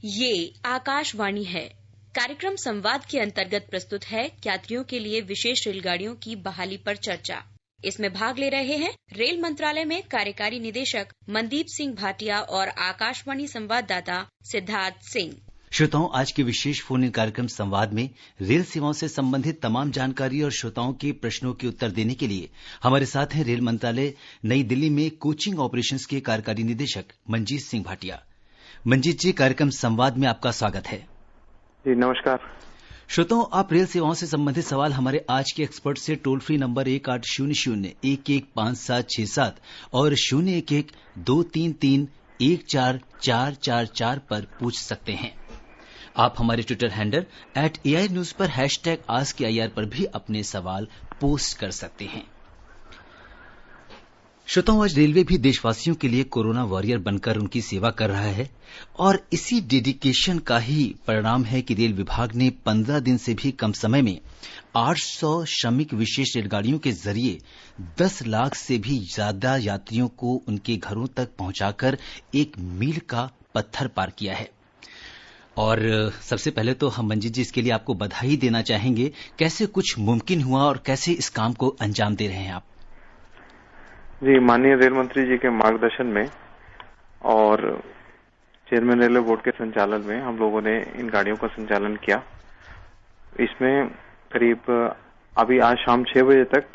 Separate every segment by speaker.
Speaker 1: ये आकाशवाणी है। कार्यक्रम संवाद के अंतर्गत प्रस्तुत है यात्रियों के लिए विशेष रेलगाड़ियों की बहाली पर चर्चा। इसमें भाग ले रहे हैं रेल मंत्रालय में कार्यकारी निदेशक मनदीप सिंह भाटिया और आकाशवाणी संवाददाता सिद्धार्थ सिंह।
Speaker 2: श्रोताओं, आज के विशेष फोन इन कार्यक्रम संवाद में रेल सेवाओं से संबंधित तमाम जानकारी और श्रोताओं के प्रश्नों के उत्तर देने के लिए हमारे साथ हैं रेल मंत्रालय नई दिल्ली में कोचिंग ऑपरेशंस के कार्यकारी निदेशक मनजीत सिंह भाटिया। मनजीत जी, कार्यक्रम संवाद में आपका स्वागत है।
Speaker 3: जी नमस्कार।
Speaker 2: श्रोताओं, आप रेल सेवाओं से संबंधित सवाल हमारे आज के एक्सपर्ट से टोल फ्री नंबर 1800-115767 और 011-233-14444 पर पूछ सकते हैं। आप हमारे ट्विटर हैंडल @AINews पर #AskAIR पर भी अपने सवाल पोस्ट कर सकते हैं। श्रोताओं, आज रेलवे भी देशवासियों के लिए कोरोना वॉरियर बनकर उनकी सेवा कर रहा है और इसी डेडिकेशन का ही परिणाम है कि रेल विभाग ने 15 दिन से भी कम समय में 800 श्रमिक विशेष रेलगाड़ियों के जरिए 10 लाख से भी ज्यादा यात्रियों को उनके घरों तक पहुंचाकर एक मील का पत्थर पार किया है। और सबसे पहले तो हम मंजीत जी इसके लिए आपको बधाई देना चाहेंगे। कैसे कुछ मुमकिन हुआ और कैसे इस काम को अंजाम दे रहे हैं आप?
Speaker 3: जी, माननीय रेल मंत्री जी के मार्गदर्शन में और चेयरमैन रेलवे बोर्ड के संचालन में हम लोगों ने इन गाड़ियों का संचालन किया। इसमें करीब अभी आज शाम 6 बजे तक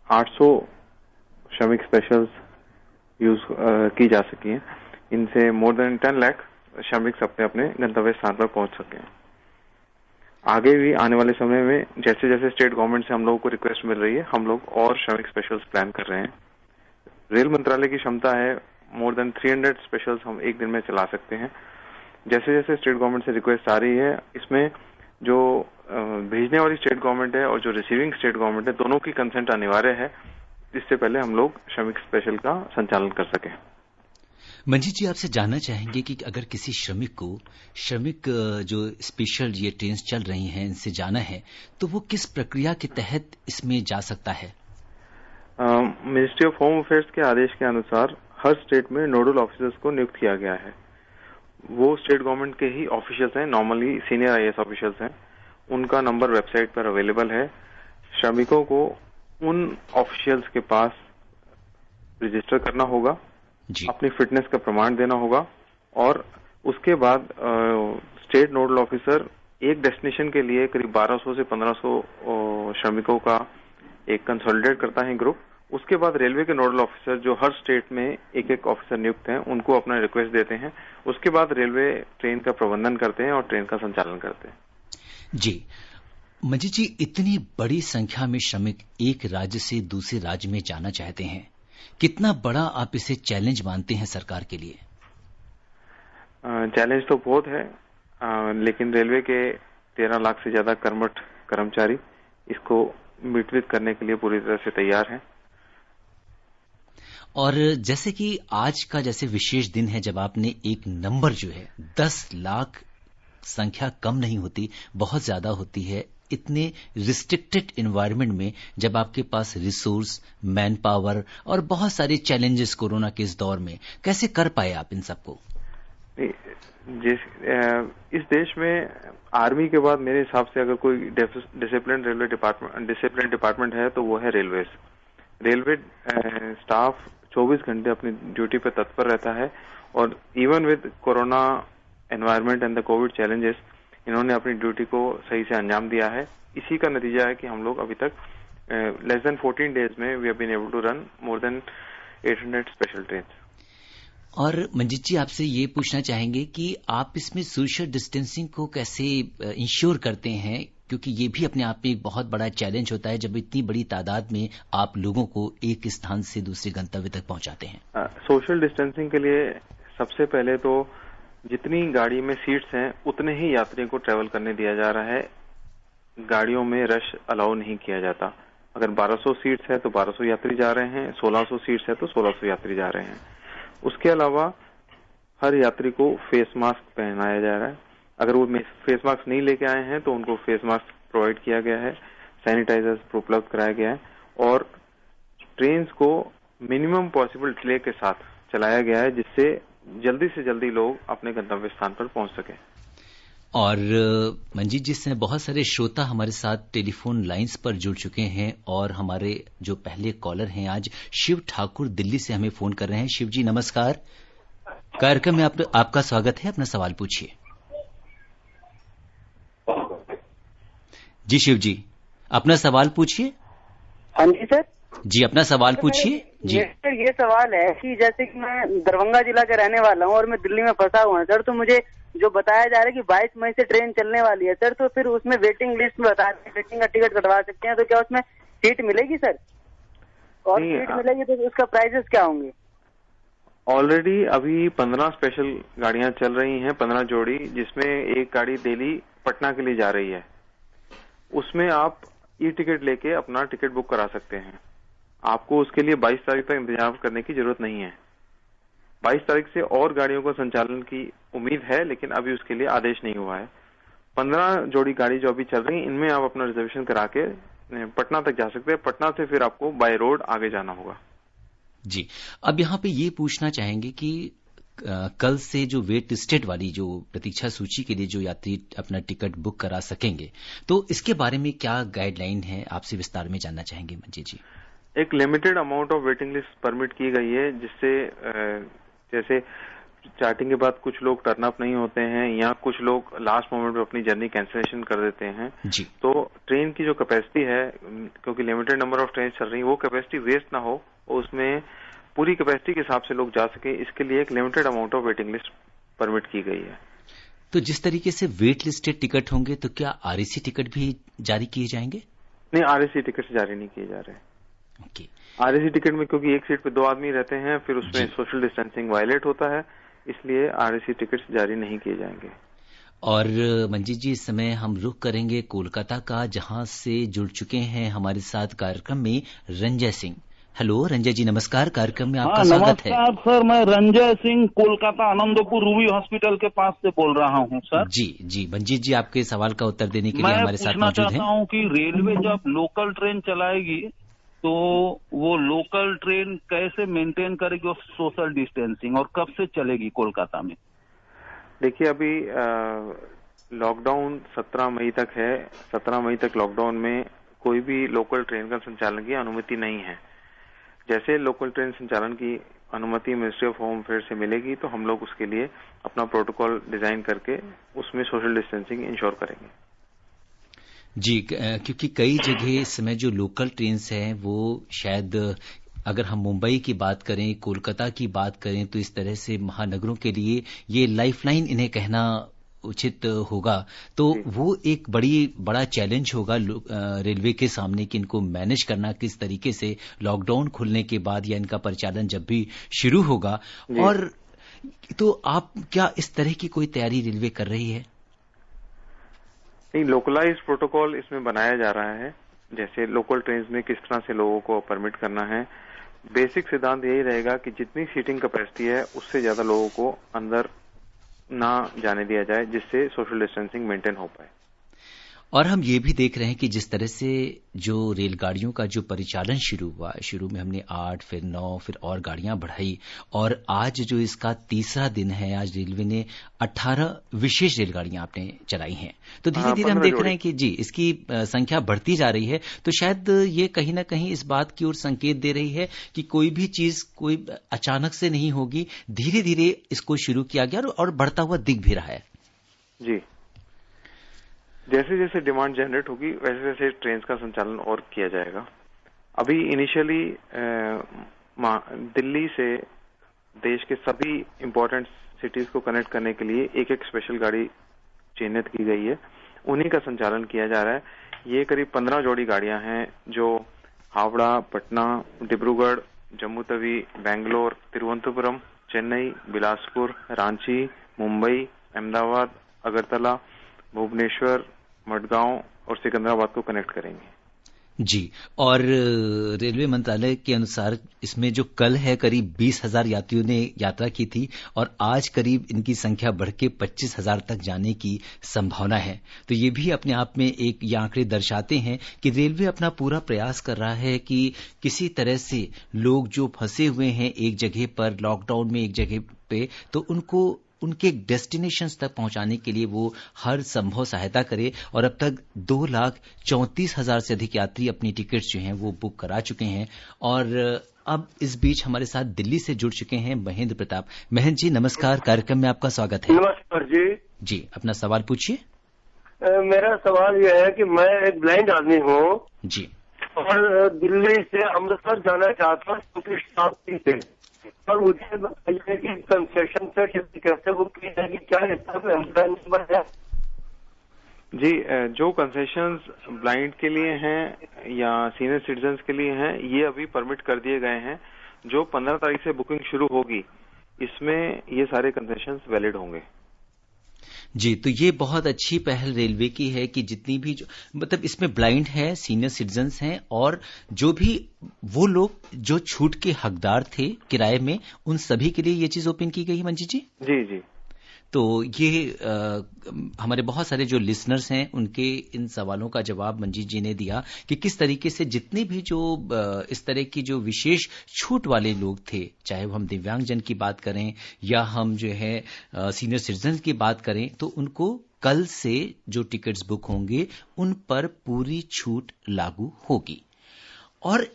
Speaker 3: 800 श्रमिक स्पेशल्स यूज की जा सकी हैं। इनसे मोर देन 10 लाख श्रमिक अपने अपने गंतव्य स्थान पर पहुंच सके। आगे भी आने वाले समय में जैसे जैसे स्टेट गवर्नमेंट से हम लोगों को रिक्वेस्ट मिल रही है, हम लोग और श्रमिक स्पेशल्स प्लान कर रहे हैं। रेल मंत्रालय की क्षमता है मोर देन 300 स्पेशल्स हम एक दिन में चला सकते हैं। जैसे जैसे स्टेट गवर्नमेंट से रिक्वेस्ट आ रही है, इसमें जो भेजने वाली स्टेट गवर्नमेंट है और जो रिसीविंग स्टेट गवर्नमेंट है, दोनों की कंसेंट अनिवार्य है। इससे पहले हम लोग श्रमिक स्पेशल का संचालन कर सकें।
Speaker 2: मंजीत जी, आपसे जानना चाहेंगे कि अगर किसी श्रमिक जो स्पेशल ये ट्रेन चल रही हैं इनसे जाना है तो वो किस प्रक्रिया के तहत इसमें जा सकता है?
Speaker 3: मिनिस्ट्री ऑफ होम अफेयर्स के आदेश के अनुसार हर स्टेट में नोडल ऑफिसर्स को नियुक्त किया गया है। वो स्टेट गवर्नमेंट के ही ऑफिशियल्स हैं, नॉर्मली सीनियर IAS ऑफिशियल्स हैं। उनका नंबर वेबसाइट पर अवेलेबल है। श्रमिकों को उन ऑफिशियल्स के पास रजिस्टर करना होगा, अपनी फिटनेस का प्रमाण देना होगा और उसके बाद स्टेट नोडल ऑफिसर एक डेस्टिनेशन के लिए करीब 1200 से 1500 श्रमिकों का एक कंसोलिडेट करता है ग्रुप। उसके बाद रेलवे के नोडल ऑफिसर जो हर स्टेट में एक एक ऑफिसर नियुक्त हैं, उनको अपना रिक्वेस्ट देते हैं। उसके बाद रेलवे ट्रेन का प्रबंधन करते हैं और ट्रेन का संचालन करते हैं।
Speaker 2: जी मंजीत जी, इतनी बड़ी संख्या में श्रमिक एक राज्य से दूसरे राज्य में जाना चाहते हैं, कितना बड़ा आप इसे चैलेंज मानते हैं सरकार के लिए?
Speaker 3: चैलेंज तो बहुत है, लेकिन रेलवे के 13 लाख से ज्यादा कर्मठ कर्मचारी इसको मिश्रित करने के लिए पूरी तरह से तैयार हैं।
Speaker 2: और जैसे कि आज का जैसे विशेष दिन है, जब आपने एक नंबर जो है 10 लाख संख्या कम नहीं होती, बहुत ज्यादा होती है। इतने रिस्ट्रिक्टेड एनवायरनमेंट में जब आपके पास रिसोर्स, मैन पावर और बहुत सारे चैलेंजेस कोरोना के इस दौर में, कैसे कर पाए आप इन सबको?
Speaker 3: इस देश में आर्मी के बाद मेरे हिसाब से अगर कोई डिसिप्लिन डिपार्टमेंट है तो वो है रेलवे। रेलवे स्टाफ 24 घंटे अपनी ड्यूटी पे तत्पर रहता है और even with corona environment and the Covid challenges, इन्होंने अपनी ड्यूटी को सही से अंजाम दिया है। इसी का नतीजा है कि हम लोग अभी तक लेस देन 14 डेज में we have been able to run more than 800 special train.
Speaker 2: और मंजीत जी, आपसे ये पूछना चाहेंगे कि आप इसमें सोशल डिस्टेंसिंग को कैसे इंश्योर करते हैं, क्योंकि ये भी अपने आप में एक बहुत बड़ा चैलेंज होता है जब इतनी बड़ी तादाद में आप लोगों को एक स्थान से दूसरे गंतव्य तक पहुंचाते हैं।
Speaker 3: सोशल डिस्टेंसिंग के लिए सबसे पहले तो जितनी गाड़ी में सीट्स हैं उतने ही यात्रियों को ट्रेवल करने दिया जा रहा है। गाड़ियों में रश अलाउ नहीं किया जाता। अगर 1200 सीट्स है तो 1200 यात्री जा रहे हैं, 1600 सीट्स है तो 1600 यात्री जा रहे हैं। उसके अलावा हर यात्री को फेस मास्क पहनाया जा रहा है। अगर वो फेस मास्क नहीं लेके आए हैं तो उनको फेस मास्क प्रोवाइड किया गया है, सैनिटाइजर्स उपलब्ध कराया गया है और ट्रेन को मिनिमम पॉसिबल डिले के साथ चलाया गया है, जिससे जल्दी से जल्दी लोग अपने गंतव्य स्थान पर पहुंच सके।
Speaker 2: और मंजीत जी से बहुत सारे श्रोता हमारे साथ टेलीफोन लाइंस पर जुड़ चुके हैं और हमारे जो पहले कॉलर हैं आज शिव ठाकुर दिल्ली से हमें फोन कर रहे हैं। शिव जी नमस्कार, कार्यक्रम में आपका स्वागत है, अपना सवाल पूछिए। जी शिव जी अपना सवाल पूछिए।
Speaker 4: हाँ जी सर
Speaker 2: जी अपना सवाल पूछिए। जी
Speaker 4: सर ये सवाल है कि जैसे कि मैं दरभंगा जिला का रहने वाला हूँ और मैं दिल्ली में फंसा हुआ हूँ सर, तो मुझे जो बताया जा रहा है कि 22 मई से ट्रेन चलने वाली है सर, तो फिर उसमें वेटिंग लिस्ट में बता रहे हैं वेटिंग का टिकट कटवा सकते हैं, तो क्या उसमें सीट मिलेगी सर? और सीट मिलेगी तो उसका प्राइसेस क्या होंगे?
Speaker 3: ऑलरेडी अभी 15 स्पेशल गाड़ियां चल रही हैं, 15 जोड़ी, जिसमें एक गाड़ी दिल्ली पटना के लिए जा रही है। उसमें आप ई टिकट लेके अपना टिकट बुक करा सकते हैं। आपको उसके लिए 22 तारीख तक इंतजार करने की जरूरत नहीं है। 22 तारीख से और गाड़ियों को संचालन की उम्मीद है, लेकिन अभी उसके लिए आदेश नहीं हुआ है। 15 जोड़ी गाड़ी जो अभी चल रही है, इनमें आप अपना रिजर्वेशन करा के पटना तक जा सकते हैं। पटना से फिर आपको बाय रोड आगे जाना होगा।
Speaker 2: जी अब यहाँ पे ये पूछना चाहेंगे कि कल से जो वेट लिस्टेड वाली जो प्रतीक्षा सूची के लिए जो यात्री अपना टिकट बुक करा सकेंगे, तो इसके बारे में क्या गाइडलाइन है, आपसे विस्तार में जानना चाहेंगे मंजीत जी।
Speaker 3: एक limited amount of waiting list permit की गई है, जिससे जैसे स्टार्टिंग के बाद कुछ लोग टर्न अप नहीं होते हैं या कुछ लोग लास्ट मोमेंट पे अपनी जर्नी कैंसिलेशन कर देते हैं
Speaker 2: जी।
Speaker 3: तो ट्रेन की जो कैपेसिटी है, क्योंकि लिमिटेड नंबर ऑफ ट्रेन चल रही है, वो कैपेसिटी वेस्ट ना हो और उसमें पूरी कैपेसिटी के हिसाब से लोग जा सके, इसके लिए एक limited amount of waiting list permit की गई है।
Speaker 2: तो जिस तरीके से वेट लिस्टेड टिकट होंगे, तो क्या आरएसी टिकट भी जारी किए जाएंगे?
Speaker 3: नहीं, आरएसी टिकट जारी नहीं किए जा रहे।
Speaker 2: ओके।
Speaker 3: आरएसी टिकट में क्योंकि एक सीट पे 2 आदमी रहते हैं, फिर उसमें सोशल डिस्टेंसिंग वायलेट होता है, इसलिए आरएसी टिकट जारी नहीं किए जाएंगे।
Speaker 2: और मंजीत जी इस समय हम रुख करेंगे कोलकाता का, जहां से जुड़ चुके हैं हमारे साथ कार्यक्रम में रंजय सिंह। हेलो रंजय जी नमस्कार, कार्यक्रम में आपका स्वागत है।
Speaker 5: नमस्कार सर, मैं रंजय सिंह कोलकाता आनंदपुर रूबी हॉस्पिटल के पास से बोल रहा हूँ सर।
Speaker 2: जी मंजीत जी आपके सवाल का उत्तर देने के लिए हमारे साथ मौजूद हैं।
Speaker 5: मैं पूछना चाहता हूँ कि रेलवे जब लोकल ट्रेन चलाएगी तो वो लोकल ट्रेन कैसे मेंटेन करेगी और सोशल डिस्टेंसिंग, और कब से चलेगी कोलकाता में?
Speaker 3: देखिए अभी लॉकडाउन 17 मई तक है। 17 मई तक लॉकडाउन में कोई भी लोकल ट्रेन का संचालन की अनुमति नहीं है। जैसे लोकल ट्रेन संचालन की अनुमति मिनिस्ट्री ऑफ होम अफेयर से मिलेगी तो हम लोग उसके लिए अपना प्रोटोकॉल डिजाइन करके उसमें सोशल डिस्टेंसिंग इंश्योर करेंगे।
Speaker 2: जी क्योंकि कई जगह इस समय जो लोकल ट्रेन्स हैं वो शायद अगर हम मुंबई की बात करें, कोलकाता की बात करें, तो इस तरह से महानगरों के लिए ये लाइफलाइन इन्हें कहना उचित होगा। तो वो एक बड़ा चैलेंज होगा रेलवे के सामने कि इनको मैनेज करना किस तरीके से लॉकडाउन खुलने के बाद या इनका परिचालन जब भी शुरू होगा। और तो आप क्या इस तरह की कोई तैयारी रेलवे कर रही है?
Speaker 3: नहीं, लोकलाइज प्रोटोकॉल इसमें बनाया जा रहा है। जैसे लोकल ट्रेन में किस तरह से लोगों को परमिट करना है, बेसिक सिद्धांत यही रहेगा कि जितनी सीटिंग कैपेसिटी है उससे ज्यादा लोगों को अंदर ना जाने दिया जाए, जिससे सोशल डिस्टेंसिंग मेंटेन हो पाए।
Speaker 2: और हम ये भी देख रहे हैं कि जिस तरह से जो रेलगाड़ियों का जो परिचालन शुरू हुआ, शुरू में हमने 8 फिर 9 फिर और गाड़ियां बढ़ाई और आज जो इसका तीसरा दिन है, आज रेलवे ने 18 विशेष रेलगाड़ियां आपने चलाई हैं। तो धीरे धीरे हम देख रहे हैं कि जी इसकी संख्या बढ़ती जा रही है। तो शायद ये कहीं ना कहीं इस बात की ओर संकेत दे रही है कि कोई भी चीज कोई अचानक से नहीं होगी, धीरे धीरे इसको शुरू किया गया और बढ़ता हुआ दिख भी रहा है।
Speaker 3: जी, जैसे जैसे डिमांड जनरेट होगी वैसे वैसे ट्रेन का संचालन और किया जाएगा। अभी इनिशियली दिल्ली से देश के सभी इम्पोर्टेंट सिटीज को कनेक्ट करने के लिए एक एक स्पेशल गाड़ी चिन्हित की गई है, उन्हीं का संचालन किया जा रहा है। ये करीब 15 जोड़ी गाड़ियां हैं जो हावड़ा, पटना, डिब्रूगढ़, जम्मू तवी, बेंगलोर, तिरुवनंतपुरम, चेन्नई, बिलासपुर, रांची, मुंबई, अहमदाबाद, अगरतला, भुवनेश्वर, मडगांव और सिकंदराबाद को कनेक्ट करेंगे।
Speaker 2: जी, और रेलवे मंत्रालय के अनुसार इसमें जो कल है करीब 20,000 यात्रियों ने यात्रा की थी और आज करीब इनकी संख्या बढ़ के 25,000 तक जाने की संभावना है। तो ये भी अपने आप में एक ये आंकड़े दर्शाते हैं कि रेलवे अपना पूरा प्रयास कर रहा है कि किसी तरह से लोग जो फंसे हुए हैं एक जगह पर, लॉकडाउन में एक जगह पे, तो उनको उनके डेस्टिनेशन तक पहुंचाने के लिए वो हर संभव सहायता करे। और अब तक 2,34,000 से अधिक यात्री अपनी टिकट्स जो हैं वो बुक करा चुके हैं। और अब इस बीच हमारे साथ दिल्ली से जुड़ चुके हैं महेंद्र प्रताप। महेंद्र जी नमस्कार, कार्यक्रम में आपका स्वागत है।
Speaker 6: नमस्कार जी।
Speaker 2: जी अपना सवाल पूछिए।
Speaker 6: मेरा सवाल यह है कि मैं एक ब्लाइंड आदमी हूँ
Speaker 2: जी,
Speaker 6: और दिल्ली से अमृतसर जाना चाहता हूँ क्योंकि शताब्दी से, और मुझे बताइए कि कंसेशन से कैसे बुक की जाएगी, क्या इसका कोई हेल्पलाइन नंबर है?
Speaker 3: जी, जो कंसेशंस ब्लाइंड के लिए हैं या सीनियर सिटीजन्स के लिए हैं, ये अभी परमिट कर दिए गए हैं। जो 15 तारीख से बुकिंग शुरू होगी इसमें ये सारे कंसेशंस वैलिड होंगे।
Speaker 2: जी, तो ये बहुत अच्छी पहल रेलवे की है कि जितनी भी मतलब इसमें ब्लाइंड है, सीनियर सिटीजन्स हैं और जो भी वो लोग जो छूट के हकदार थे किराए में, उन सभी के लिए ये चीज ओपन की गई है। मंजी जी
Speaker 3: जी जी,
Speaker 2: तो ये हमारे बहुत सारे जो लिसनर्स हैं उनके इन सवालों का जवाब मंजीत जी ने दिया कि किस तरीके से जितने भी जो इस तरह की जो विशेष छूट वाले लोग थे, चाहे वो हम दिव्यांगजन की बात करें या हम जो है सीनियर सिटीजन की बात करें, तो उनको कल से जो टिकट्स बुक होंगे उन पर पूरी छूट लागू होगी। और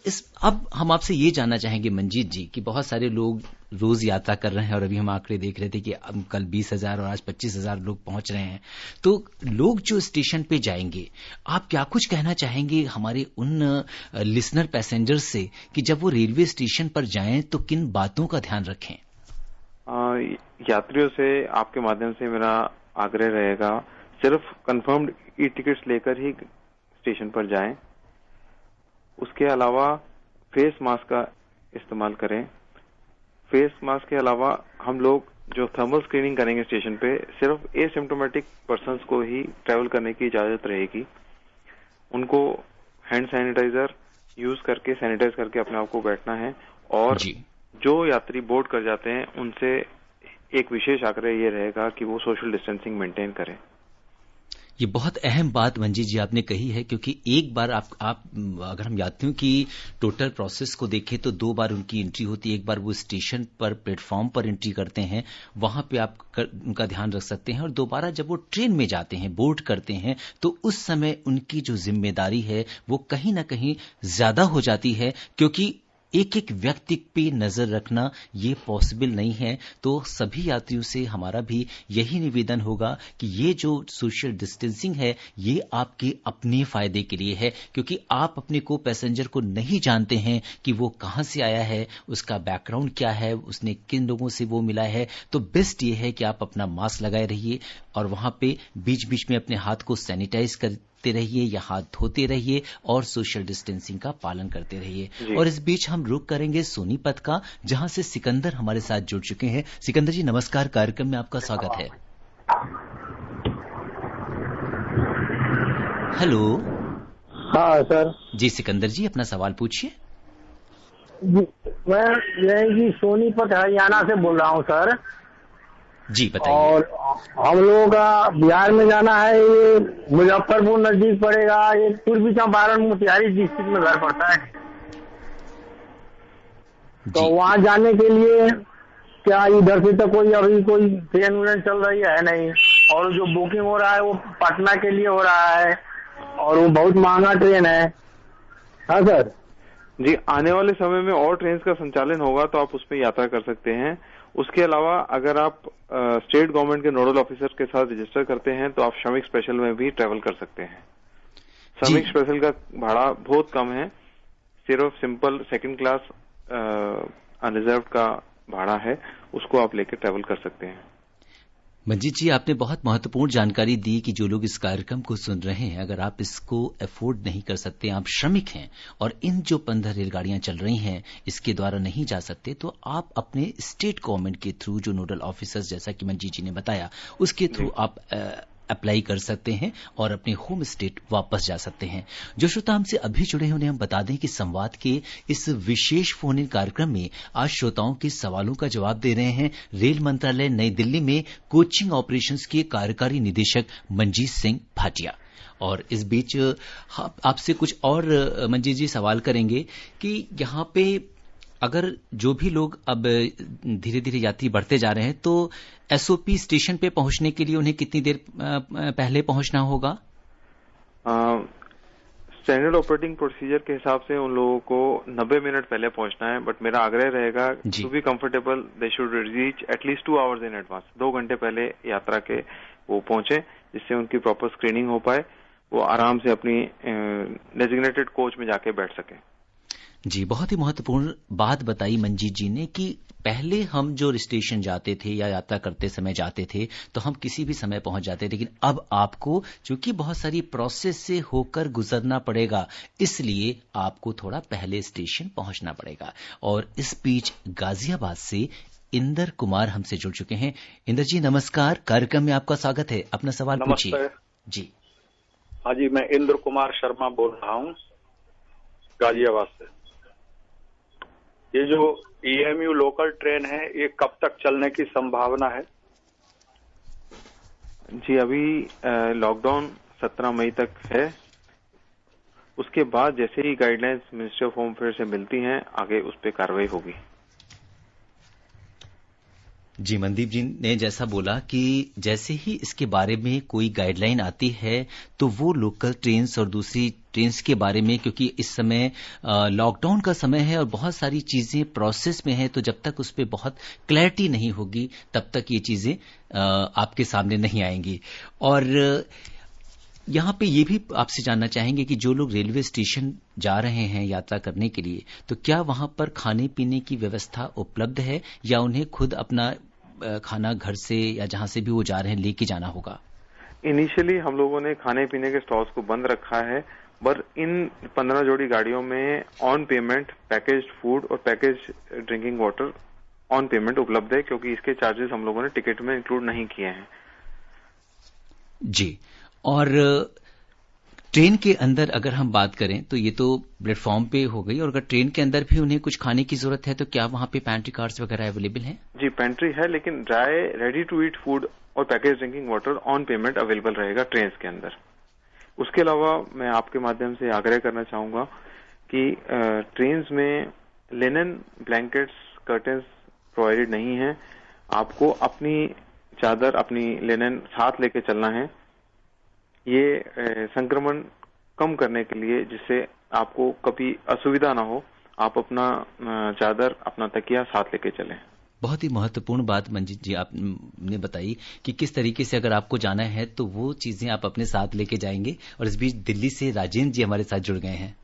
Speaker 2: अब हम आपसे ये जानना चाहेंगे मंजीत जी कि बहुत सारे लोग रोज यात्रा कर रहे हैं और अभी हम आंकड़े देख रहे थे कि अब कल 20,000 और आज 25,000 लोग पहुंच रहे हैं। तो लोग जो स्टेशन पे जाएंगे, आप क्या कुछ कहना चाहेंगे हमारे उन लिसनर पैसेंजर्स से कि जब वो रेलवे स्टेशन पर जाएं तो किन बातों का ध्यान रखें?
Speaker 3: यात्रियों से आपके माध्यम से मेरा आग्रह रहेगा, सिर्फ कंफर्म्ड ई टिकट्स लेकर ही स्टेशन पर जाएं। उसके अलावा फेस मास्क का इस्तेमाल करें। फेस मास्क के अलावा हम लोग जो थर्मल स्क्रीनिंग करेंगे स्टेशन पे, सिर्फ एसिम्प्टोमेटिक पर्सन्स को ही ट्रैवल करने की इजाजत रहेगी। उनको हैंड सैनिटाइजर यूज करके सैनिटाइज करके अपने आप को बैठना है। और जो यात्री बोर्ड कर जाते हैं उनसे एक विशेष आग्रह ये रहेगा कि वो सोशल डिस्टेंसिंग मेंटेन करें।
Speaker 2: ये बहुत अहम बात मंजीत जी आपने कही है, क्योंकि एक बार आप अगर हम यात्रियों की टोटल प्रोसेस को देखें तो 2 बार उनकी एंट्री होती है। एक बार वो स्टेशन पर प्लेटफॉर्म पर एंट्री करते हैं, वहां पे आप उनका ध्यान रख सकते हैं, और दोबारा जब वो ट्रेन में जाते हैं, बोर्ड करते हैं, तो उस समय उनकी जो जिम्मेदारी है वो कहीं ना कहीं ज्यादा हो जाती है, क्योंकि एक एक व्यक्ति पे नजर रखना ये पॉसिबल नहीं है। तो सभी यात्रियों से हमारा भी यही निवेदन होगा कि ये जो सोशल डिस्टेंसिंग है ये आपके अपने फायदे के लिए है, क्योंकि आप अपने को पैसेंजर को नहीं जानते हैं कि वो कहां से आया है, उसका बैकग्राउंड क्या है, उसने किन लोगों से वो मिला है। तो बेस्ट ये है कि आप अपना मास्क लगाए रहिए और वहां पे बीच बीच में अपने हाथ को सैनिटाइज करते रहिए या हाथ धोते रहिए और सोशल डिस्टेंसिंग का पालन करते रहिए। और इस बीच हम रुक करेंगे सोनीपत का, जहां से सिकंदर हमारे साथ जुड़ चुके हैं। सिकंदर जी नमस्कार, कार्यक्रम में आपका स्वागत है। हेलो।
Speaker 6: हाँ सर।
Speaker 2: जी सिकंदर जी अपना सवाल पूछिए।
Speaker 6: मैं यही सोनीपत हरियाणा से बोल रहा हूँ सर।
Speaker 2: जी बताइए।
Speaker 6: और हम लोगों का बिहार में जाना है, ये मुजफ्फरपुर नजदीक पड़ेगा, ये पूर्वी चंपारण मोतिहारी डिस्ट्रिक्ट में घर पड़ता है। तो वहाँ जाने के लिए क्या इधर से तो कोई अभी कोई ट्रेन उन चल रही है नहीं, और जो बुकिंग हो रहा है वो पटना के लिए हो रहा है और वो बहुत महंगा ट्रेन है। हाँ सर
Speaker 3: जी, आने वाले समय में और ट्रेन का संचालन होगा तो आप उस पर यात्रा कर सकते हैं। उसके अलावा अगर आप स्टेट गवर्नमेंट के नोडल ऑफिसर के साथ रजिस्टर करते हैं तो आप श्रमिक स्पेशल में भी ट्रेवल कर सकते हैं। श्रमिक स्पेशल का भाड़ा बहुत कम है, सिर्फ सिंपल सेकंड क्लास अनरिजर्व का भाड़ा है, उसको आप लेकर ट्रेवल कर सकते हैं।
Speaker 2: मंजीत जी आपने बहुत महत्वपूर्ण जानकारी दी कि जो लोग इस कार्यक्रम को सुन रहे हैं, अगर आप इसको अफोर्ड नहीं कर सकते, आप श्रमिक हैं और इन जो 15 रेलगाड़ियां चल रही हैं इसके द्वारा नहीं जा सकते, तो आप अपने स्टेट गवर्नमेंट के थ्रू जो नोडल ऑफिसर्स, जैसा कि मंजीत जी ने बताया, उसके थ्रू आप अप्लाई कर सकते हैं और अपने होम स्टेट वापस जा सकते हैं। जो श्रोता हमसे अभी जुड़े हैं उन्हें हम बता दें कि संवाद के इस विशेष फोन इन कार्यक्रम में आज श्रोताओं के सवालों का जवाब दे रहे हैं रेल मंत्रालय नई दिल्ली में कोचिंग ऑपरेशंस के कार्यकारी निदेशक मंजीत सिंह भाटिया। और इस बीच आपसे कुछ और मंजीत जी सवाल करेंगे कि यहाँ पे अगर जो भी लोग अब धीरे धीरे यात्री बढ़ते जा रहे हैं तो एसओपी स्टेशन पे पहुंचने के लिए उन्हें कितनी देर पहले पहुंचना होगा?
Speaker 3: स्टैंडर्ड ऑपरेटिंग प्रोसीजर के हिसाब से उन लोगों को 90 मिनट पहले पहुंचना है, बट मेरा आग्रह रहेगा to be comfortable they should reach at least 2 hours in advance. 2 घंटे पहले यात्रा के वो पहुंचे, जिससे उनकी प्रॉपर स्क्रीनिंग हो पाए, वो आराम से अपनी डेजिग्नेटेड कोच में जाके बैठ सके।
Speaker 2: जी, बहुत ही महत्वपूर्ण बात बताई मंजीत जी ने कि पहले हम जो स्टेशन जाते थे या यात्रा करते समय जाते थे तो हम किसी भी समय पहुंच जाते थे, लेकिन अब आपको चूंकि बहुत सारी प्रोसेस से होकर गुजरना पड़ेगा, इसलिए आपको थोड़ा पहले स्टेशन पहुंचना पड़ेगा। और इस बीच गाजियाबाद से इंदर कुमार हमसे जुड़ चुके हैं। इंदर जी नमस्कार, कार्यक्रम में आपका स्वागत है, अपना सवाल पूछिए। जी
Speaker 7: हाँ जी, मैं इंद्र कुमार शर्मा बोल रहा हूँ गाजियाबाद से। ये जो EMU लोकल ट्रेन है, ये कब तक चलने की संभावना है?
Speaker 3: जी, अभी लॉकडाउन 17 मई तक है। उसके बाद जैसे ही guidelines ministry of home affair से मिलती हैं, आगे उस पर कार्रवाई होगी।
Speaker 2: जी, मनदीप जी ने जैसा बोला कि जैसे ही इसके बारे में कोई गाइडलाइन आती है तो वो लोकल ट्रेन्स और दूसरी ट्रेन्स के बारे में, क्योंकि इस समय लॉकडाउन का समय है और बहुत सारी चीजें प्रोसेस में है, तो जब तक उस पर बहुत क्लैरिटी नहीं होगी तब तक ये चीजें आपके सामने नहीं आएंगी। और यहाँ पे ये भी आपसे जानना चाहेंगे कि जो लोग रेलवे स्टेशन जा रहे हैं यात्रा करने के लिए, तो क्या वहां पर खाने पीने की व्यवस्था उपलब्ध है या उन्हें खुद अपना खाना घर से या जहां से भी वो जा रहे हैं लेके जाना होगा?
Speaker 3: इनिशियली हम लोगों ने खाने पीने के स्टॉल्स को बंद रखा है, पर इन 15 जोड़ी गाड़ियों में ऑन पेमेंट पैकेज्ड फूड और package drinking water on payment उपलब्ध है, क्योंकि इसके चार्जेस हम लोगों ने टिकट में इंक्लूड नहीं किए हैं।
Speaker 2: जी, और ट्रेन के अंदर अगर हम बात करें तो ये तो प्लेटफॉर्म पे हो गई, और अगर ट्रेन के अंदर भी उन्हें कुछ खाने की जरूरत है तो क्या वहां पे पैंट्री कार्ड्स वगैरह अवेलेबल हैं?
Speaker 3: जी, पैंट्री है, लेकिन dry ready to eat food और package drinking water on payment available रहेगा ट्रेन के अंदर। उसके अलावा मैं आपके माध्यम से आग्रह करना चाहूंगा कि ट्रेन में लिनन ब्लैंकेट्स कर्टन्स प्रोवाइडेड नहीं है। आपको अपनी चादर, अपनी लिनन साथ लेके चलना है, ये संक्रमण कम करने के लिए, जिससे आपको कभी असुविधा ना हो। आप अपना चादर, अपना तकिया साथ लेके चलें।
Speaker 2: बहुत ही महत्वपूर्ण बात मंजीत जी आपने बताई कि किस तरीके से अगर आपको जाना है तो वो चीजें आप अपने साथ लेके जाएंगे। और इस बीच दिल्ली से राजेंद्र जी हमारे साथ जुड़ गए हैं।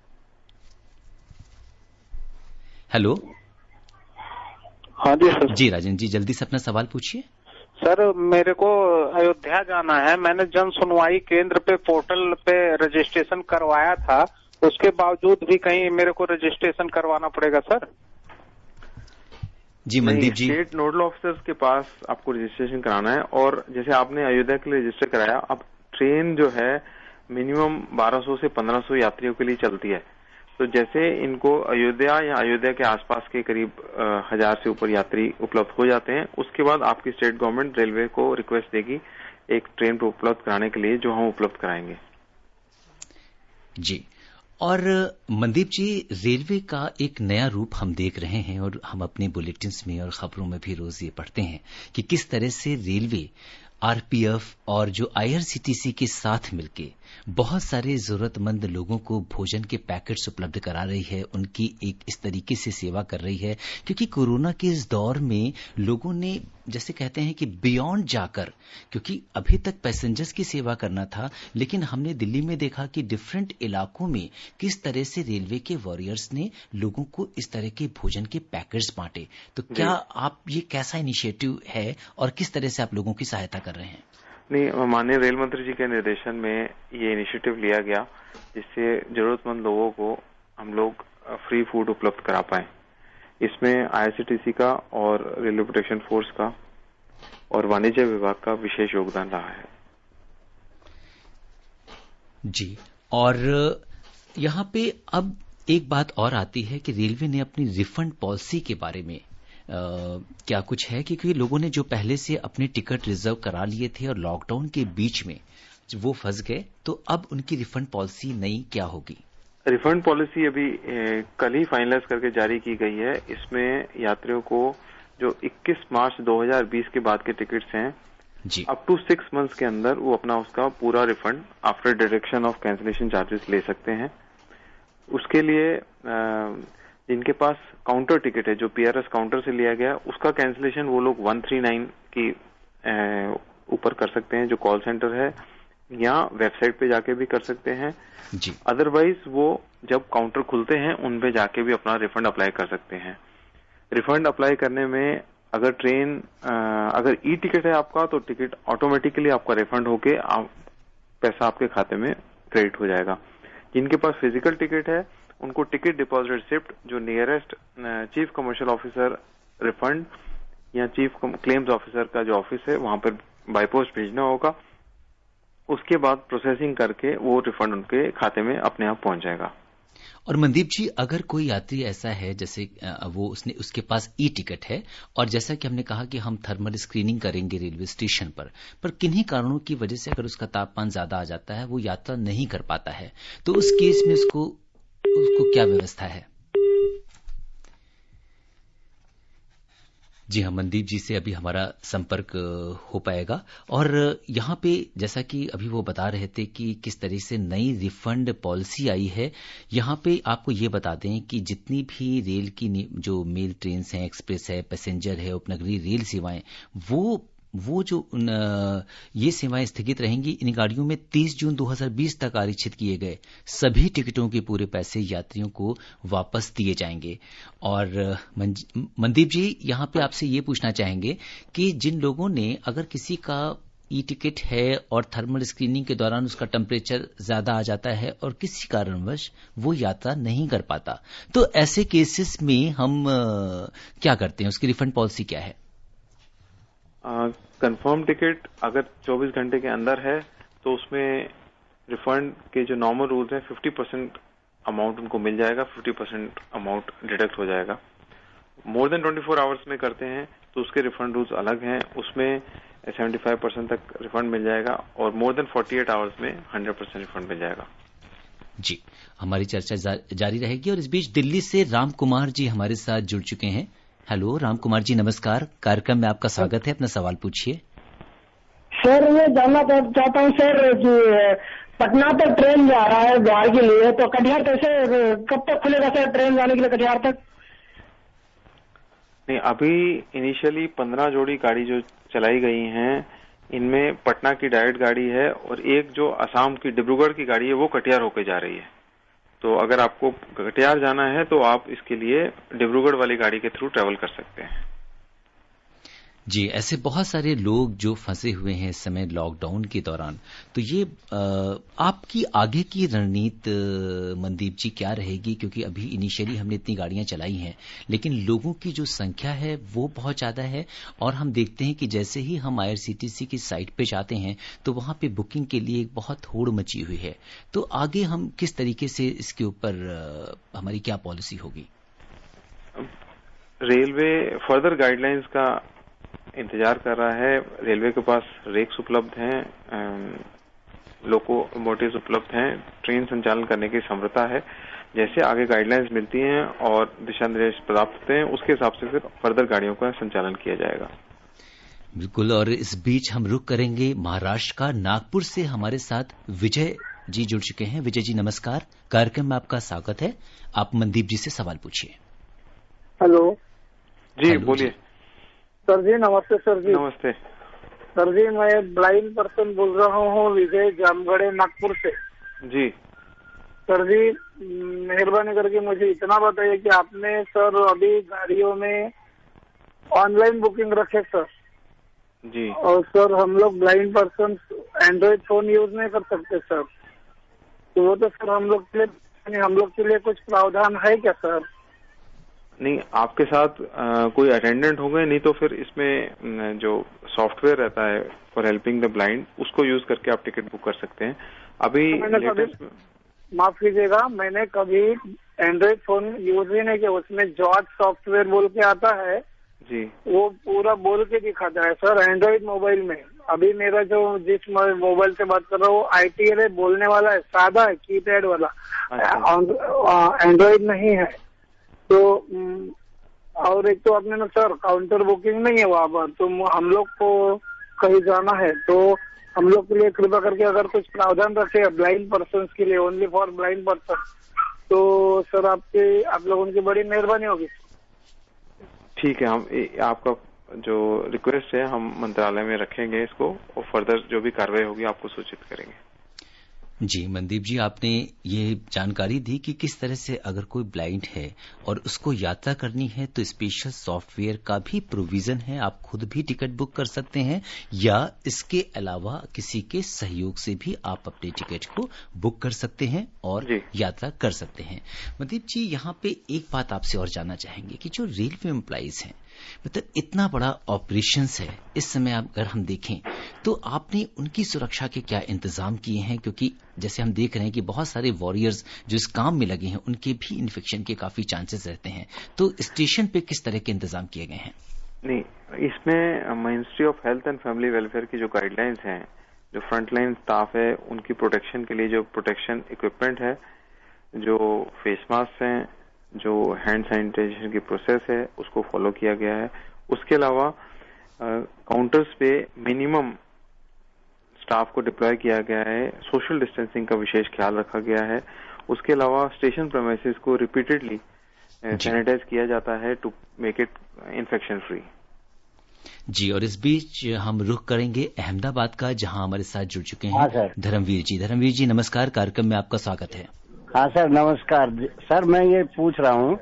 Speaker 2: हेलो।
Speaker 8: हाँ जी सर।
Speaker 2: जी राजेंद्र जी, जल्दी से अपना सवाल पूछिए।
Speaker 8: सर, मेरे को अयोध्या जाना है। मैंने जन सुनवाई केंद्र पे पोर्टल पे रजिस्ट्रेशन करवाया था, उसके बावजूद भी कहीं मेरे को रजिस्ट्रेशन करवाना पड़ेगा सर?
Speaker 2: जी मनदीप जी,
Speaker 3: स्टेट नोडल ऑफिसर्स के पास आपको रजिस्ट्रेशन कराना है। और जैसे आपने अयोध्या के लिए रजिस्टर कराया, अब ट्रेन जो है मिनिमम 1200 से 1500 यात्रियों के लिए चलती है। तो जैसे इनको अयोध्या या अयोध्या के आसपास के करीब 1000 से ऊपर यात्री उपलब्ध हो जाते हैं, उसके बाद आपकी स्टेट गवर्नमेंट रेलवे को रिक्वेस्ट देगी एक ट्रेन उपलब्ध कराने के लिए, जो हम उपलब्ध कराएंगे।
Speaker 2: जी, और मनदीप जी, रेलवे का एक नया रूप हम देख रहे हैं और हम अपने बुलेटिन्स में और खबरों में भी रोज ये पढ़ते हैं कि किस तरह से रेलवे आरपीएफ और जो आईआरसीटीसी के साथ मिलके बहुत सारे जरूरतमंद लोगों को भोजन के पैकेट्स उपलब्ध करा रही है, उनकी एक इस तरीके से सेवा कर रही है। क्योंकि कोरोना के इस दौर में लोगों ने, जैसे कहते हैं कि बियॉन्ड जाकर, क्योंकि अभी तक पैसेंजर्स की सेवा करना था, लेकिन हमने दिल्ली में देखा कि डिफरेंट इलाकों में किस तरह से रेलवे के वॉरियर्स ने लोगों को इस तरह के भोजन के पैकेट्स बांटे। तो क्या आप, ये कैसा इनिशिएटिव है और किस तरह से आप लोगों की सहायता कर रहे हैं?
Speaker 3: नहीं, माननीय रेल मंत्री जी के निर्देशन में ये इनिशिएटिव लिया गया, जिससे जरूरतमंद लोगों को हम लोग फ्री फूड उपलब्ध करा पाए। इसमें आईआरसीटीसी का और रेलवे प्रोटेक्शन फोर्स का और वाणिज्य विभाग का विशेष योगदान रहा है।
Speaker 2: जी, और यहाँ पे अब एक बात और आती है कि रेलवे ने अपनी रिफंड पॉलिसी के बारे में क्या कुछ है? क्योंकि लोगों ने जो पहले से अपने टिकट रिजर्व करा लिए थे और लॉकडाउन के बीच में वो फंस गए, तो अब उनकी रिफंड पॉलिसी नई क्या होगी?
Speaker 3: रिफंड पॉलिसी अभी कल ही फाइनलाइज करके जारी की गई है। इसमें यात्रियों को जो 21 मार्च 2020 के बाद के टिकट्स हैं
Speaker 2: जी,
Speaker 3: अप टू 6 मंथ्स के अंदर वो अपना उसका पूरा refund after deduction of cancellation charges ले सकते हैं। उसके लिए जिनके पास काउंटर टिकट है, जो पीआरएस काउंटर से लिया गया, उसका कैंसिलेशन वो लोग 139 की ऊपर कर सकते हैं, जो कॉल सेंटर है, या वेबसाइट पे जाके भी कर सकते हैं
Speaker 2: जी।
Speaker 3: अदरवाइज वो जब काउंटर खुलते हैं उन पे जाके भी अपना रिफंड अप्लाई कर सकते हैं। रिफंड अप्लाई करने में अगर ट्रेन अगर ई टिकट है आपका, तो टिकट ऑटोमेटिकली आपका रिफंड होके पैसा आपके खाते में क्रेडिट हो जाएगा। जिनके पास फिजिकल टिकट है उनको टिकट डिपॉजिट रिसिप्ट, जो nearest chief commercial officer refund या चीफ क्लेम्स ऑफिसर का जो ऑफिस है वहां पर बाय पोस्ट भेजना होगा। उसके बाद प्रोसेसिंग करके वो रिफंड उनके खाते में अपने आप पहुंच जाएगा।
Speaker 2: और मनदीप जी, अगर कोई यात्री ऐसा है जैसे वो उसके पास ई टिकट है और जैसा कि हमने कहा कि हम थर्मल स्क्रीनिंग करेंगे रेलवे स्टेशन पर किन्हीं कारणों की वजह से अगर उसका तापमान ज्यादा आ जाता है, वो यात्रा नहीं कर पाता है, तो उस केस में उसको क्या व्यवस्था है? जी हाँ, मनदीप जी से अभी हमारा संपर्क हो पाएगा। और यहाँ पे जैसा कि अभी वो बता रहे थे कि किस तरह से नई रिफंड पॉलिसी आई है, यहाँ पे आपको ये बता दें कि जितनी भी रेल की जो मेल ट्रेन हैं, एक्सप्रेस है, पैसेंजर है, उपनगरीय रेल सेवाएं, वो जो ये सेवाएं स्थगित रहेंगी। इन गाड़ियों में 30 जून 2020 तक आरक्षित किए गए सभी टिकटों के पूरे पैसे यात्रियों को वापस दिए जाएंगे। और मनदीप जी, यहाँ पे आपसे ये पूछना चाहेंगे कि जिन लोगों ने, अगर किसी का ई टिकट है और थर्मल स्क्रीनिंग के दौरान उसका टेम्परेचर ज्यादा आ जाता है और किसी कारणवश वो यात्रा नहीं कर पाता, तो ऐसे केसेस में हम क्या करते हैं? उसकी रिफंड पॉलिसी क्या है?
Speaker 3: कंफर्म टिकट अगर 24 घंटे के अंदर है तो उसमें रिफंड के जो नॉर्मल रूल्स हैं 50% अमाउंट उनको मिल जाएगा, 50% अमाउंट डिडक्ट हो जाएगा। मोर देन 24 आवर्स में करते हैं तो उसके रिफंड रूल्स अलग हैं, उसमें 75% तक रिफंड मिल जाएगा और मोर देन 48 आवर्स में 100% रिफंड मिल जाएगा।
Speaker 2: जी, हमारी चर्चा जारी रहेगी। और इस बीच दिल्ली से राम कुमार जी हमारे साथ जुड़ चुके हैं। हेलो राम कुमार जी, नमस्कार। कार्यक्रम में आपका स्वागत है, अपना सवाल पूछिए।
Speaker 6: सर, मैं जानना चाहता हूँ सर कि पटना तक ट्रेन जा रहा है बिहार के लिए, तो कटिहार कैसे, कब तक खुलेगा सर ट्रेन जाने के लिए कटिहार तक?
Speaker 3: नहीं, अभी इनिशियली 15 जोड़ी गाड़ी जो चलाई गई हैं, इनमें पटना की डायरेक्ट गाड़ी है और एक जो असम की डिब्रूगढ़ की गाड़ी है वो कटिहार होकर जा रही है। तो अगर आपको कटिहार जाना है तो आप इसके लिए डिब्रूगढ़ वाली गाड़ी के थ्रू ट्रेवल कर सकते हैं।
Speaker 2: जी, ऐसे बहुत सारे लोग जो फंसे हुए हैं इस समय लॉकडाउन के दौरान, तो ये आपकी आगे की रणनीति मनदीप जी क्या रहेगी? क्योंकि अभी इनिशियली हमने इतनी गाड़ियां चलाई हैं, लेकिन लोगों की जो संख्या है वो बहुत ज्यादा है और हम देखते हैं कि जैसे ही हम आईआरसीटीसी की साइट पे जाते हैं तो वहां पे बुकिंग के लिए एक बहुत होड़ मची हुई है। तो आगे हम किस तरीके से इसके ऊपर हमारी क्या पॉलिसी होगी?
Speaker 3: रेलवे फर्दर गाइडलाइंस का इंतजार कर रहा है। रेलवे के पास रेक्स उपलब्ध हैं, लोकोमोटिव्स उपलब्ध हैं, ट्रेन संचालन करने की क्षमता है। जैसे आगे गाइडलाइंस मिलती हैं और दिशा निर्देश प्राप्त होते हैं, उसके हिसाब से फिर फर्दर गाड़ियों का संचालन किया जाएगा।
Speaker 2: बिल्कुल। और इस बीच हम रुक करेंगे महाराष्ट्र का। नागपुर से हमारे साथ विजय जी जुड़ चुके हैं। विजय जी नमस्कार, कार्यक्रम में आपका स्वागत है। आप मनदीप जी से सवाल पूछिए।
Speaker 6: हेलो
Speaker 3: जी, बोलिए।
Speaker 6: सर जी नमस्ते। सर जी
Speaker 3: नमस्ते।
Speaker 6: सर जी, मैं ब्लाइंड पर्सन बोल रहा हूँ विजय जामगढ़े नागपुर से।
Speaker 3: जी
Speaker 6: सर जी, मेहरबानी करके मुझे इतना बताइए कि आपने सर अभी गाड़ियों में ऑनलाइन बुकिंग रखे सर
Speaker 3: जी,
Speaker 6: और सर हम लोग blind person Android phone use नहीं कर सकते सर, तो वो तो सर हम लोग के लिए कुछ प्रावधान है क्या सर?
Speaker 3: नहीं, आपके साथ कोई अटेंडेंट होंगे, नहीं तो फिर इसमें जो सॉफ्टवेयर रहता है फॉर हेल्पिंग द ब्लाइंड, उसको यूज करके आप टिकट बुक कर सकते हैं। अभी
Speaker 6: माफ कीजिएगा, मैंने कभी एंड्रॉइड फोन यूज ही नहीं किया। उसमें जॉर्ज सॉफ्टवेयर बोल के आता है जी, वो पूरा बोल के दिखाता है सर एंड्रॉइड मोबाइल में। अभी मेरा जो जिस मोबाइल से बात कर रहा हूँ ITL है, बोलने वाला है, सादा है, कीपैड वाला, एंड्रॉइड नहीं है। तो और एक तो अपने ना सर काउंटर बुकिंग नहीं है वहाँ पर, तो हम लोग को कहीं जाना है तो हम लोग के लिए कृपा करके अगर कुछ प्रावधान रखे ब्लाइंड पर्सन के लिए, ओनली फॉर ब्लाइंड पर्सन, तो सर आप लोगों की बड़ी मेहरबानी होगी।
Speaker 3: ठीक है, हम आपका जो रिक्वेस्ट है हम मंत्रालय में रखेंगे इसको, और फर्दर जो भी कार्रवाई होगी आपको सूचित करेंगे।
Speaker 2: जी मनदीप जी, आपने ये जानकारी दी कि किस तरह से अगर कोई ब्लाइंड है और उसको यात्रा करनी है तो स्पेशल सॉफ्टवेयर का भी प्रोविजन है। आप खुद भी टिकट बुक कर सकते हैं या इसके अलावा किसी के सहयोग से भी आप अपने टिकट को बुक कर सकते हैं और यात्रा कर सकते हैं। मनदीप जी, यहाँ पे एक बात आपसे और जानना चाहेंगे कि जो रेलवे एम्प्लॉइज हैं, मतलब इतना बड़ा ऑपरेशंस है इस समय, अगर हम देखें तो आपने उनकी सुरक्षा के क्या इंतजाम किए हैं? क्योंकि जैसे हम देख रहे हैं कि बहुत सारे वॉरियर्स जो इस काम में लगे हैं उनके भी इन्फेक्शन के काफी चांसेस रहते हैं, तो स्टेशन पे किस तरह के इंतजाम किए गए हैं?
Speaker 3: नहीं, इसमें ministry of health and family welfare की जो गाइडलाइंस हैं, जो फ्रंटलाइन स्टाफ है उनकी प्रोटेक्शन के लिए जो प्रोटेक्शन इक्विपमेंट है, जो फेस मास्क हैं, जो हैंड सैनिटाइजेशन की प्रोसेस है, उसको फॉलो किया गया है। उसके अलावा काउंटर्स पे मिनिमम स्टाफ को डिप्लॉय किया गया है, सोशल डिस्टेंसिंग का विशेष ख्याल रखा गया है। उसके अलावा स्टेशन प्रेमाइसेस को रिपीटेडली सैनिटाइज किया जाता है to make it infection free.
Speaker 2: जी, और इस बीच हम रुख करेंगे अहमदाबाद का, जहां हमारे साथ जुड़ चुके हैं धर्मवीर जी। धर्मवीर जी नमस्कार, कार्यक्रम में आपका स्वागत है।
Speaker 9: हाँ सर नमस्कार। सर मैं ये पूछ रहा हूँ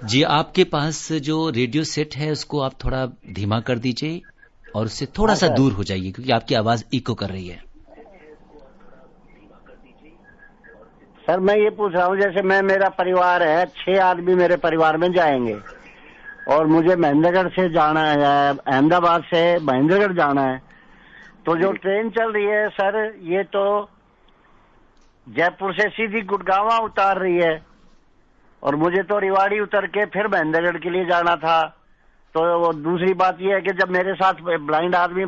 Speaker 2: जी, आपके पास जो रेडियो सेट है उसको आप थोड़ा धीमा कर दीजिए और उससे थोड़ा सा दूर हो जाइए क्योंकि आपकी आवाज इको कर रही है।
Speaker 9: सर मैं ये पूछ रहा हूँ, जैसे मेरा परिवार है, 6 आदमी मेरे परिवार में जाएंगे और मुझे महेंद्रगढ़ से जाना है, अहमदाबाद से महेंद्रगढ़ जाना है, तो जो ट्रेन चल रही है सर ये तो जयपुर से सीधी गुड़गांव उतार रही है और मुझे तो रेवाड़ी उतर के फिर महेंद्रगढ़ के लिए जाना था। तो दूसरी बात यह है कि जब मेरे साथ ब्लाइंड आदमी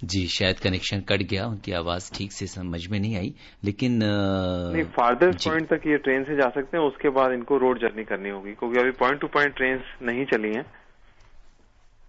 Speaker 2: जी, शायद कनेक्शन कट गया, उनकी आवाज ठीक से समझ में नहीं आई, लेकिन
Speaker 3: नहीं, फार्दर पॉइंट तक ये ट्रेन से जा सकते हैं, उसके बाद इनको रोड जर्नी करनी होगी क्योंकि अभी पॉइंट टू पॉइंट ट्रेन नहीं चली हैं।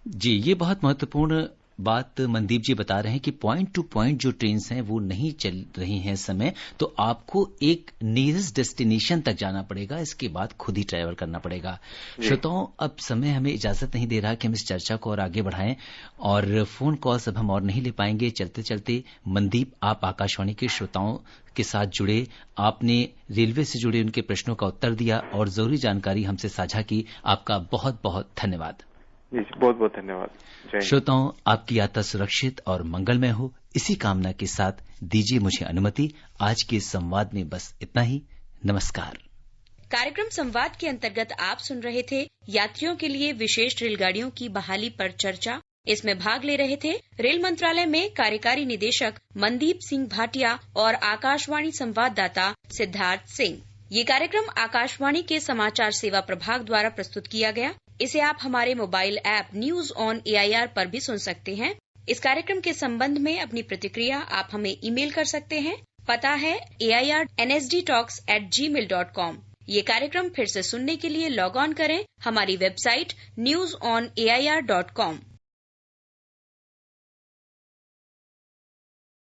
Speaker 2: जी, ये बहुत महत्वपूर्ण बात मनदीप जी बता रहे हैं कि पॉइंट टू पॉइंट जो ट्रेन्स हैं वो नहीं चल रही हैं इस समय, तो आपको एक नियरेस्ट डेस्टिनेशन तक जाना पड़ेगा, इसके बाद खुद ही ट्रैवल करना पड़ेगा। श्रोताओं, अब समय हमें इजाजत नहीं दे रहा कि हम इस चर्चा को और आगे बढ़ाएं और फोन कॉल्स अब हम और नहीं ले पाएंगे। चलते चलते मनदीप, आप आकाशवाणी के श्रोताओं के साथ जुड़े, आपने रेलवे से जुड़े उनके प्रश्नों का उत्तर दिया और जरूरी जानकारी हमसे साझा की। आपका बहुत बहुत धन्यवाद।
Speaker 3: जी, बहुत बहुत धन्यवाद।
Speaker 2: श्रोताओं, आपकी यात्रा सुरक्षित और मंगलमय हो, इसी कामना के साथ दीजिए मुझे अनुमति। आज के संवाद में बस इतना ही। नमस्कार।
Speaker 1: कार्यक्रम संवाद के अंतर्गत आप सुन रहे थे यात्रियों के लिए विशेष रेलगाड़ियों की बहाली पर चर्चा। इसमें भाग ले रहे थे रेल मंत्रालय में कार्यकारी निदेशक मनदीप सिंह भाटिया और आकाशवाणी संवाददाता सिद्धार्थ सिंह। ये कार्यक्रम आकाशवाणी के समाचार सेवा प्रभाग द्वारा प्रस्तुत किया गया। इसे आप हमारे mobile app news on AIR पर भी सुन सकते हैं। इस कार्यक्रम के संबंध में अपनी प्रतिक्रिया आप हमें ईमेल कर सकते हैं। पता है airnsdtalks@gmail.com। ये कार्यक्रम फिर से सुनने के लिए लॉग ऑन करें हमारी वेबसाइट newsonair.com।